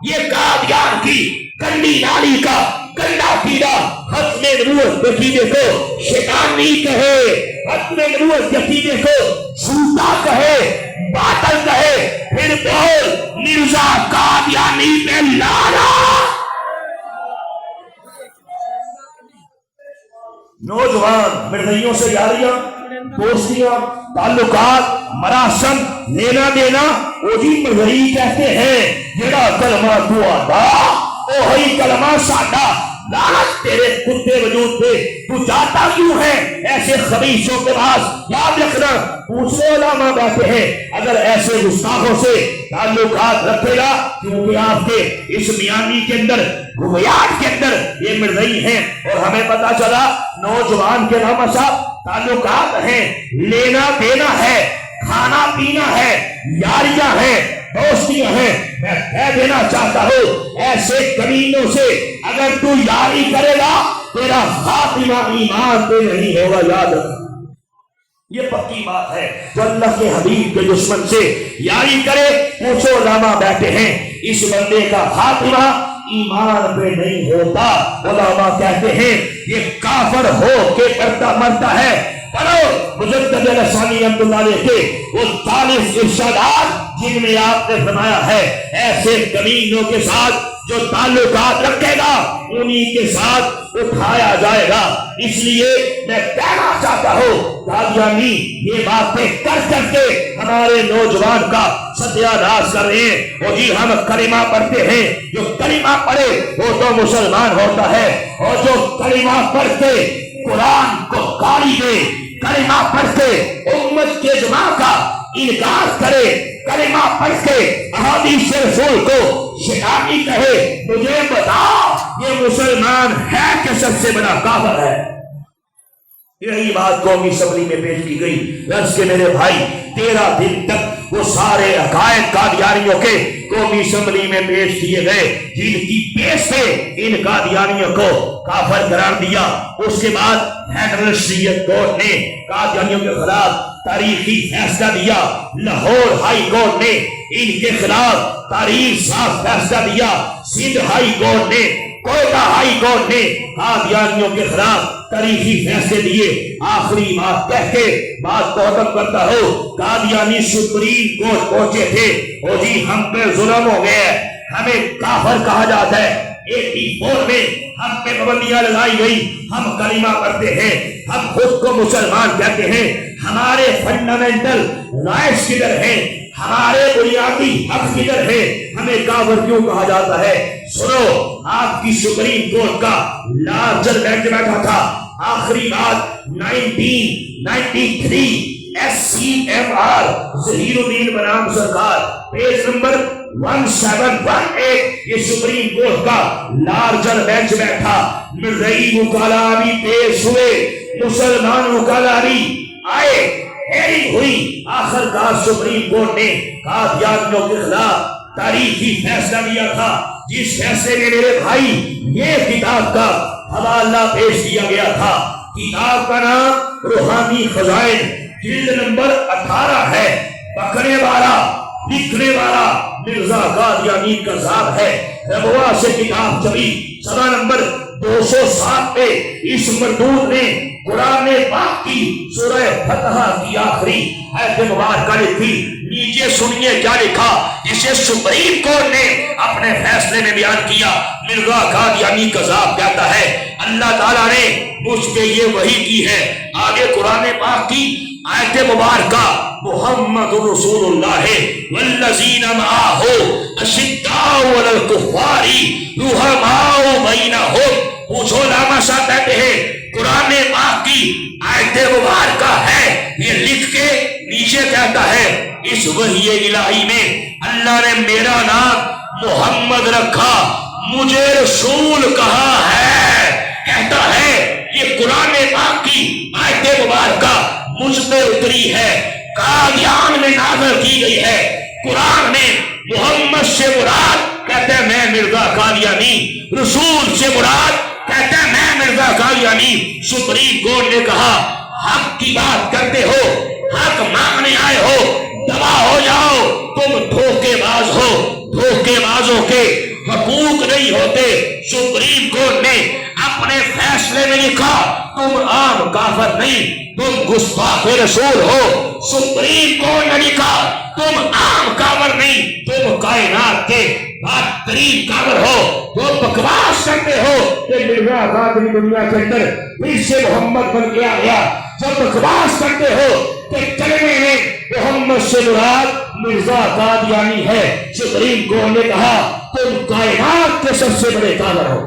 یہ قادیان کی کنڈی نالی کا کنڈا پیڑا ختم نبوت عقیدے کو شیطانی کہے، ختم نبوت عقیدے کو جھوٹا کہے، باطل کہے، پھر بول مرزا قادیانی پہ لعنت۔ نوجوان مرزائیوں سے یاریاں، دوستیاں، تعلقات، مراسم، لینا دینا، وہی مرزائی کہتے ہیں جڑا کلمہ تو آتا وہی کلمہ ساڈا۔ لعنت تیرے کتے وجود پہ، تو جاتا کیوں ہے ایسے خبیثوں کے پاس؟ یاد رکھنا دوسرے علماء بیٹھے ہیں، اگر ایسے گستاخوں سے تعلقات رکھے گا، کیونکہ آپ کے اس میانی کے اندر گویات کے اندر یہ مرزائی ہیں، اور ہمیں پتا چلا نوجوان کے نام صاحب تعلقات ہیں، لینا دینا ہے، کھانا پینا ہے، یاریاں ہیں، دوستیاں ہیں۔ میں کہہ دینا چاہتا ہوں ایسے کمینوں سے اگر تو یاری کرے گا تیرا خاتمہ ایمان پہ نہیں ہوگا، یاد رکھنا۔ یہ پکی بات ہے، جو اللہ کے حبیب کے دشمن سے یاری کرے، پوچھو علماء بیٹھے ہیں، اس بندے کا خاتمہ ایمان پہ نہیں ہوتا۔ علماء کہتے ہیں یہ کافر ہو کے مرتا ہے۔ پڑھو مجدد الثانی رحمۃ اللہ علیہ کے وہ 40 ارشادات جن میں آپ نے فرمایا ہے ایسے کمینوں کے ساتھ جو تعلقات رکھے گا انہی کے ساتھ اٹھایا جائے گا۔ اس لیے میں کہنا چاہتا ہوں قادیانی یہ باتیں کر کر کے ہمارے نوجوان کا ستیہ ناش کر رہے ہیں۔ اور جی ہم کلمہ پڑھتے ہیں، جو کلمہ پڑھے وہ تو مسلمان ہوتا ہے، اور جو کلمہ پڑھ کے قرآن کو گالی دے، کلمہ پڑھ کے امت کے اجماع کا انکار کرے، کلمہ پڑھ کے احادیث رسول کو شیطانی کہے، مجھے بتا یہ مسلمان ہے کہ سب سے بڑا کافر ہے؟ یہی بات قومی اسمبلی میں پیش کی گئی۔ رس کے میرے بھائی 13 دن تک وہ سارے عقائد قادیانیوں کے قومی اسمبلی میں پیش کیے گئے، جن کی پیش سے ان قادیانیوں کو کافر قرار دیا۔ اس کے بعد فیڈرل شریعت کورٹ نے قادیانیوں کے خلاف تاریخی فیصلہ دیا، لاہور ہائی کورٹ نے ان کے خلاف تاریخ صاف فیصلہ دیا، سندھ ہائی کورٹ نے، کوئٹہ ہائی کورٹ نے قادیانیوں کے خلاف تاریخی فیصلے دیے۔ آخری بات کہہ کے بات کو ختم کرتا ہو، قادیانی سپریم کورٹ پہنچے تھے، اور جی ہم پہ ظلم ہو گیا ہے، ہمیں کافر کہا جاتا ہے۔ 84 میں ہم پہ پابندیاں لگائی گئی، ہم کلمہ پڑھتے ہیں، ہم خود کو مسلمان کہتے ہیں، ہمارے فنڈامنٹل رائٹس کدھر ہیں، ہمارے بنیادی حق کدھر ہے، ہمیں کافر کیوں کہا جاتا ہے؟ سنو، آپ کی سپریم کورٹ کا لارجر بینچ بیٹھا تھا، آخری بات 1993 SCMR ظہیر الدین بنام سرکار پیج نمبر 1718، یہ سپریم کورٹ کا لارجر بینچ بیٹھا، مرزائی وکلا بھی پیش ہوئے، مسلمان وکلا بھی آئے، ہیرنگ ہوئی، آخر کار سپریم کورٹ نے قادیانیوں کے خلاف تاریخی فیصلہ دیا تھا، جس فیصلے میں میرے بھائی یہ کتاب کا حوالہ پیش کیا گیا تھا۔ کتاب کا نام روحانی خزائن، جلد نمبر 18 ہے، پکڑنے والا لکھنے والا مرزا قادیانی قذاب ہے۔ ربوہ سے کتاب چلی، صفحہ نمبر 207 پہ اس مردود نے قرآن پاک کی سورہ فتح کی آخری آیت مبارکہ لکھی۔ نیچے سنیے کیا لکھا، جسے سپریم کورٹ نے اپنے فیصلے میں بیان کیا۔ مرزا قادیانی قذاب کہتا ہے اللہ تعالیٰ نے مجھ پہ یہ وحی کی ہے۔ آگے قرآن پاک کی آیت مبارکہ، محمد رسول اللہ والذین معہ اشداء علی الکفار رحماء بینہم۔ پوچھو علامہ صاحب کہتے ہیں قرآن پاک کی آیت مبارکہ ہے، یہ لکھ کے نیچے کہتا ہے اس وحی الہی میں اللہ نے میرا نام محمد رکھا، مجھے رسول کہا ہے۔ کہتا ہے یہ قرآن پاک کی آیت مبارکہ مجھ پہ اتری ہے، قادیان میں نازل کی گئی ہے۔ قرآن میں محمد سے مراد کہتے ہیں میں مرزا قادیانی، رسول سے مراد کہتا ہے میں مرزا قادیانی۔ سپریم کورٹ نے کہا حق کی بات کرتے ہو، حق مانگنے آئے ہو، دبا ہو جاؤ، تم دھوکے باز ہو، دھوکے بازوں کے حقوق نہیں ہوتے۔ سپریم کورٹ نے اپنے فیصلے میں لکھا تم عام کافر نہیں، تم گستاخ رسول ہو۔ سپریم کورٹ نے لکھا تم عام کافر نہیں، تم کائنات کے بدترین کافر ہو، جو بکواس کرتے ہو کہ مرزا قادری دنیا کے اندر پھر سے محمد بن کے آ گیا، جو بکواس کرتے ہو کہ کلمے میں محمد سے مراد مرزا قادیانی ہے۔ سپریم کورٹ نے کہا تم کائنات کے سب سے بڑے کافر ہو۔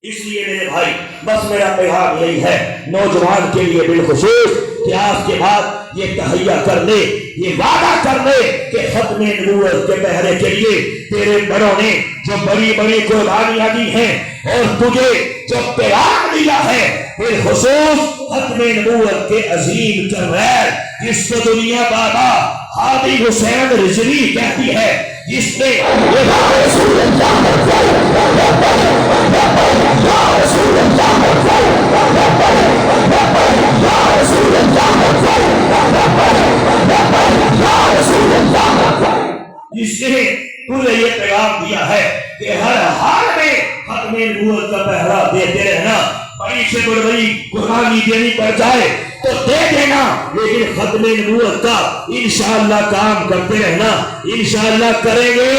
اس لیے میرے بھائی بس میرا پیغام یہی ہے نوجوان کے لیے بالخصوص کہ آج کے بعد یہ تہیہ کر لے، یہ وعدہ کر لے کہ ختم نبوت کے پہرے کے لیے تیرے بڑوں نے جو بڑی بڑی قربانیاں دی ہیں اور تجھے جو پیغام دیا ہے بالخصوص ختم نبوت کے عظیم کریر جس کو دنیا بابا ہادی حسین رضوی کہتی ہے، جس نے جس نے تجھے یہ پیغام دیا ہے کہ ہر حال میں ختم نبوت کا پہرا دیتے رہنا، بڑی سے بڑی قربانی دینی پڑ جائے تو دے دینا، لیکن ختم نبوت کا انشاءاللہ کام کرتے رہنا، انشاءاللہ کریں گے۔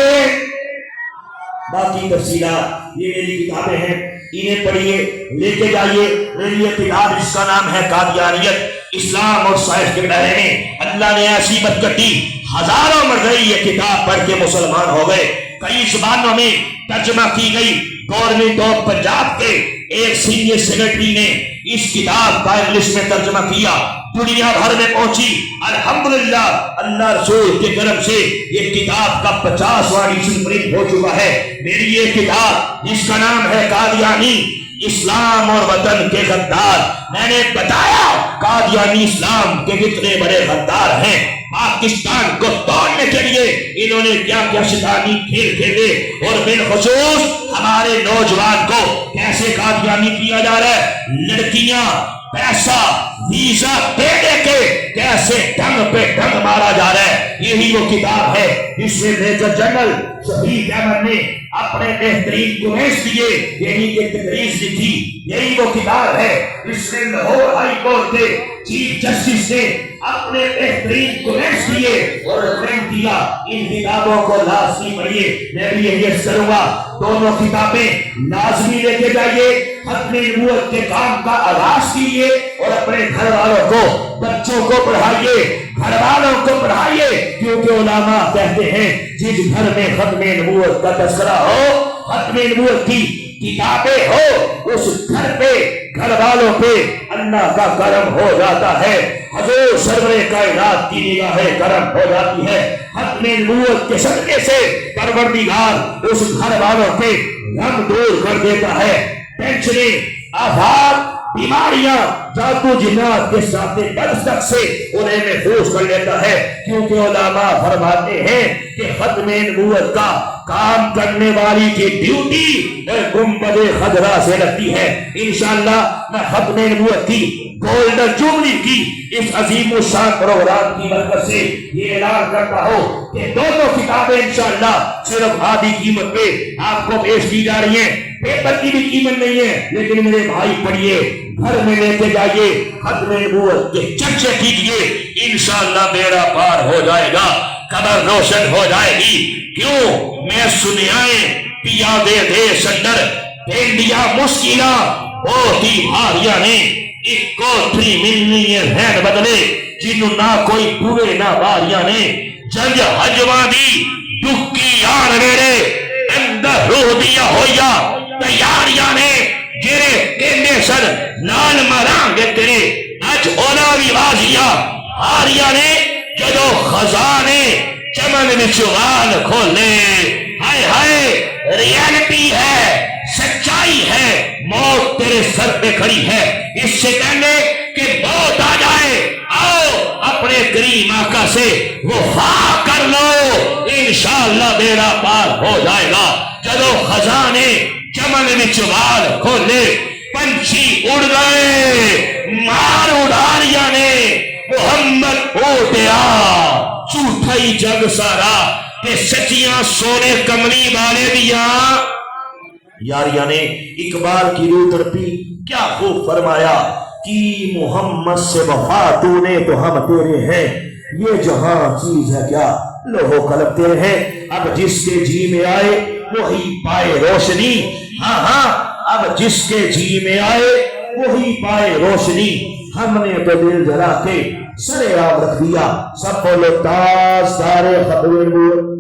باقی تفصیلات یہ میری کتابیں ہیں، انہیں پڑھیے، لے کے جائیے۔ میری یہ کتاب اس کا نام ہے قادیانیت، اسلام اور سائنس کے دائرے میں اللہ نے ایسی مدد دی، ہزاروں مرضی یہ کتاب پڑھ کے مسلمان ہو گئے، کئی زبانوں میں ترجمہ کی گئی۔ گورنمنٹ آف پنجاب کے ایک سینئر سیکرٹری نے اس کتاب کا انگلش میں ترجمہ کیا، دنیا بھر میں پہنچی۔ الحمدللہ اللہ رسول کے کرم سے یہ کتاب کا 50واں ایڈیشن پرنٹ ہو چکا ہے۔ میری یہ کتاب جس کا نام ہے قادیانی، اسلام اور وطن کے غدار۔ میں نے بتایا قادیانی اسلام کے کتنے بڑے غدار ہیں، پاکستان کو توڑنے کے لیے انہوں نے کیا کیا شیطانی کھیل کھیلے، اور بالخصوص ہمارے نوجوان کو کیسے قادیانی کیا جا رہا ہے۔ لڑکیاں پیسہ ویزا دے دے کے کیسے ڈنگ پہ ڈنگ مارا جا رہا ہے۔ یہی وہ کتاب ہے جس میں میجر جنرل شہید احمد نے اپنے بہترین کومیز دیے، یہی کہ تدریس لکھی۔ یہی وہ کتاب ہے جس میں لاہور ہائی کورٹ کے چیف جسٹس نے اپنے بہترین کومیز دیے اور ریکمینڈ کیا ان کتابوں کو لازمی پڑھیے۔ میں بھی یہی عرض کروں گا دونوں کتابیں لازمی لے کے جائیے، ختم نبوت کے کام کا آغاز کیجیے اور اپنے گھر والوں کو، بچوں کو پڑھائیے، گھر والوں کو پڑھائیے، کیونکہ علماء کہتے ہیں جس گھر میں ختم نبوت کا تذکرہ ہو، ختم نبوت کی کتابیں ہو، اس گھر پہ، گھر والوں پہ اللہ کا کرم ہو جاتا ہے، حضور سرور کائنات کی نگاہ کرم ہو جاتی ہے۔ ختم نبوت کے صدقے سے پروردگار اس گھر والوں کے غم دور کر دیتا ہے، ٹینشنیں، آفات، بیماریاں، جادو جنات کے ساتھ دستک سے انہیں محفوظ کر لیتا ہے، کیونکہ علماء فرماتے ہیں کہ ختم نبوت کا کام کرنے والی کی ڈیوٹی گنبد خضرا سے لگتی ہے۔ انشاءاللہ میں ختم نبوت کی گولڈن جوبلی کی اس عظیم الشان پروگرام کی برکت سے یہ اعلان کرتا ہوں کہ دونوں کتابیں انشاءاللہ صرف آدھی قیمت پہ آپ کو پیش کی جا رہی ہیں، پیپر کی بھی قیمت نہیں ہے، لیکن میرے بھائی پڑھیے، گھر میں لے کے جائیے، ختم نبوت کے چرچے کیجیے، انشاءاللہ بیڑا پار ہو جائے گا، قبر روشن ہو جائے گی۔ کیوں میں سنیائیں پیا دے دے سندر بینڈیا مشکلہ ہوتی ہاریا نے ایک کوٹری ملنی ہے بھین بدلے جنہوں نہ کوئی پورے نہ باریاں نے جنج حجوہ دی دکھی آر میرے اندر روح دیا ہویا تیاریاں نے جرے کہنے سر لال مرانگے تیرے اج اولاوی بازیا ہاریا نے جدو خزانے چمن وچوال کھولے۔ ہائے ہائے ریالٹی ہے، سچائی ہے، موت تیرے سر پہ کھڑی ہے، اس سے کہنے کہ موت آ جائے، آؤ اپنے کریم آقا سے وفا کر لو، انشاءاللہ بیڑا پار ہو جائے گا۔ جدو خزانے چمن وچوال کھولے، پنچھی اڑ گئے، مار اڑاریاں نے محمد اٹھیا، جھوٹا ہی جگ سارا کہ سچیاں سونے کملی والے دیا یاریاں نے اقبال کی روح تڑپی کیا خوب فرمایا کہ محمد سے وفا تو نے تو ہم تیرے ہیں یہ جہاں چیز ہے کیا لوہو قلب تیرے ہیں اب جس کے جی میں آئے وہی پائے روشنی ہاں ہاں اب جس کے جی میں آئے وہی پائے روشنی ہم نے تو دل جلا کے سرے عام رکھ دیا سب بولو تاجدار ختم نبوت